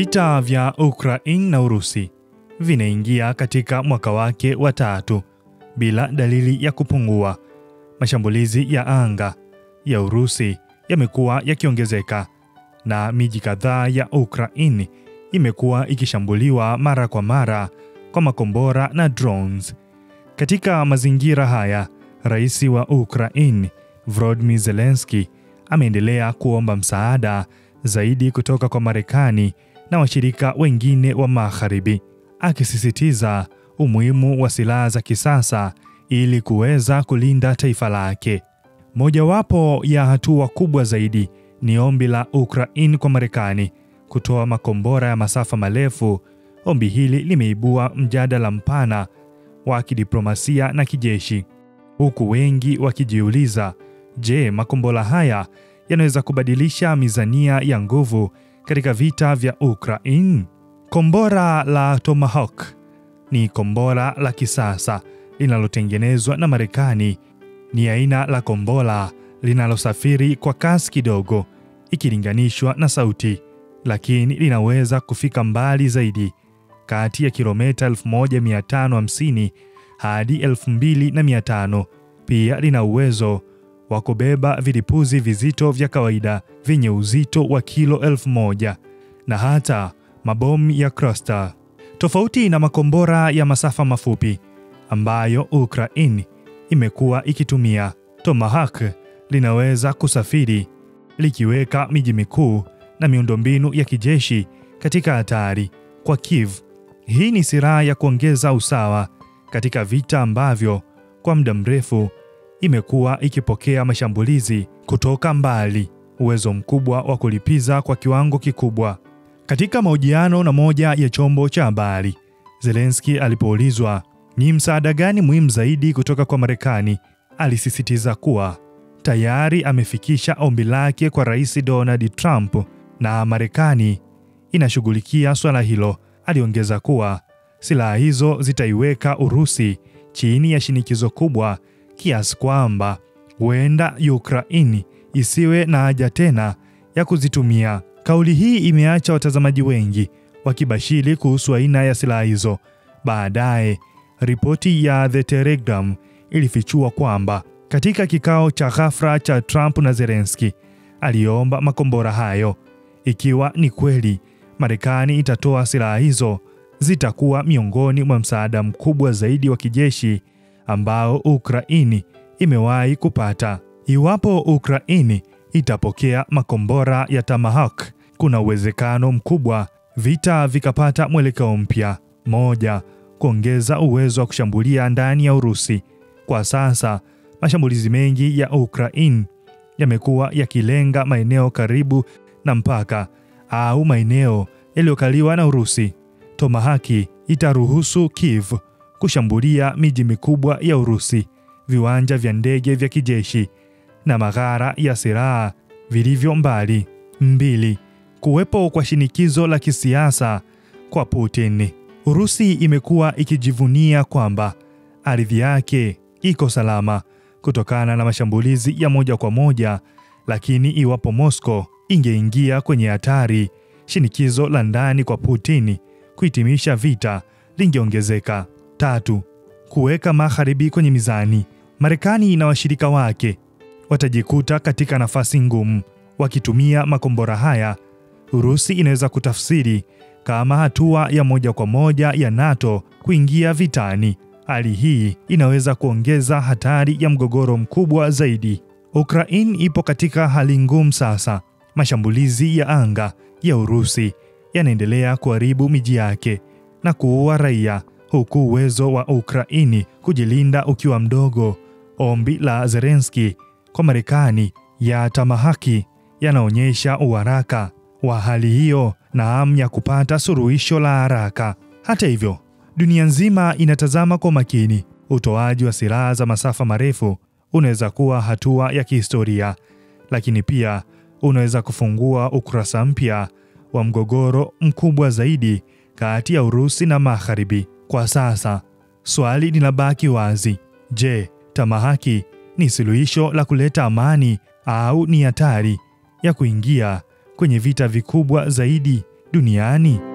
Vita vya Ukraine na Urusi vinaingia katika mwaka wake wa 3 bila dalili ya kupungua. Mashambulizi ya anga ya Urusi yamekuwa yakiongezeka na miji kadhaa ya Ukraine imekuwa ikishambuliwa mara kwa mara kwa makombora na drones. Katika mazingira haya, Rais wa Ukraine Volodymyr Zelensky ameendelea kuomba msaada zaidi kutoka kwa Marekani na washirika wengine wa Magharibi, akisisitiza umuhimu wa silaha za kisasa ili kuweza kulinda taifa lake. Mojawapo ya hatua kubwa zaidi ni ombi la Ukraine kwa Marekani kutoa makombora ya masafa marefu. Ombi hili limeibua mjadala mpana wa kidiplomasia na kijeshi, huku wengi wakijiuliza, je, makombora haya yanaweza kubadilisha mizania ya nguvu katika vita vya Ukraine? Kombora la Tomahawk ni kombora la kisasa linalotengenezwa na Marekani. Ni aina la kombora linalosafiri kwa kasi kidogo ikilinganishwa na sauti, lakini linaweza kufika mbali zaidi, kati ya kilomita 1550 hadi 2500. Pia lina uwezo wa kubeba vilipuzi vizito vya kawaida vyenye uzito wa kilo 1000 na hata mabomu ya cluster. Tofauti na makombora ya masafa mafupi ambayo Ukraine imekuwa ikitumia, Tomahawk linaweza kusafiri likiweka miji mikuu na miundombinu ya kijeshi katika hatari kwa Kiev. Hii ni silaha ya kuongeza usawa katika vita ambavyo kwa muda mrefu imekuwa ikipokea mashambulizi kutoka mbali, uwezo mkubwa wa kulipiza kwa kiwango kikubwa. Katika mahojiano na moja ya chombo cha habari, Zelensky alipoulizwa ni msaada gani muhimu zaidi kutoka kwa Marekani, alisisitiza kuwa tayari amefikisha ombi lake kwa Rais Donald Trump na Marekani inashughulikia swala hilo. Aliongeza kuwa silaha hizo zitaiweka Urusi chini ya shinikizo kubwa kiasi kwamba huenda Ukraine isiwe na haja tena ya kuzitumia. Kauli hii imeacha watazamaji wengi wakibashiri kuhusu aina ya silaha hizo. Baadaye, ripoti ya The Telegram ilifichua kwamba katika kikao cha ghafla cha Trump na Zelensky, aliomba makombora hayo. Ikiwa ni kweli Marekani itatoa silaha hizo, zitakuwa miongoni mwa msaada mkubwa zaidi wa kijeshi ambao Ukraine imewahi kupata. Iwapo Ukraine itapokea makombora ya Tomahawk, kuna uwezekano mkubwa vita vikapata mwelekeo mpya. Moja, kuongeza uwezo wa kushambulia ndani ya Urusi. Kwa sasa, mashambulizi mengi ya Ukraine yamekuwa yakilenga maeneo karibu na mpaka au maeneo yaliyokaliwa na Urusi. Tomahawk itaruhusu Kiev kushambulia miji mikubwa ya Urusi, viwanja vya ndege vya kijeshi na maghala ya silaha vilivyo mbali. 2. Kuwepo kwa shinikizo la kisiasa kwa Putin. Urusi imekuwa ikijivunia kwamba ardhi yake iko salama kutokana na mashambulizi ya moja kwa moja, lakini iwapo Moscow ingeingia kwenye hatari, shinikizo la ndani kwa Putin kuhitimisha vita lingeongezeka. 3. Kuweka Magharibi kwenye mizani. Marekani na washirika wake watajikuta katika nafasi ngumu. Wakitumia makombora haya, Urusi inaweza kutafsiri kama hatua ya moja kwa moja ya NATO kuingia vitani. Hali hii inaweza kuongeza hatari ya mgogoro mkubwa zaidi. Ukraine ipo katika hali ngumu sasa. Mashambulizi ya anga ya Urusi yanaendelea kuharibu miji yake na kuua raia, huku uwezo wa Ukraine kujilinda ukiwa mdogo. Ombi la Zelensky kwa Marekani ya Tomahawk yanaonyesha uharaka wa hali hiyo na hamu ya kupata suluhisho la haraka. Hata hivyo, dunia nzima inatazama kwa makini. Utoaji wa silaha za masafa marefu unaweza kuwa hatua ya kihistoria, lakini pia unaweza kufungua ukurasa mpya wa mgogoro mkubwa zaidi kati ya Urusi na Magharibi. Kwa sasa, swali linabaki wazi. Je, Tomahawk ni suluhisho la kuleta amani au ni hatari ya kuingia kwenye vita vikubwa zaidi? duniani?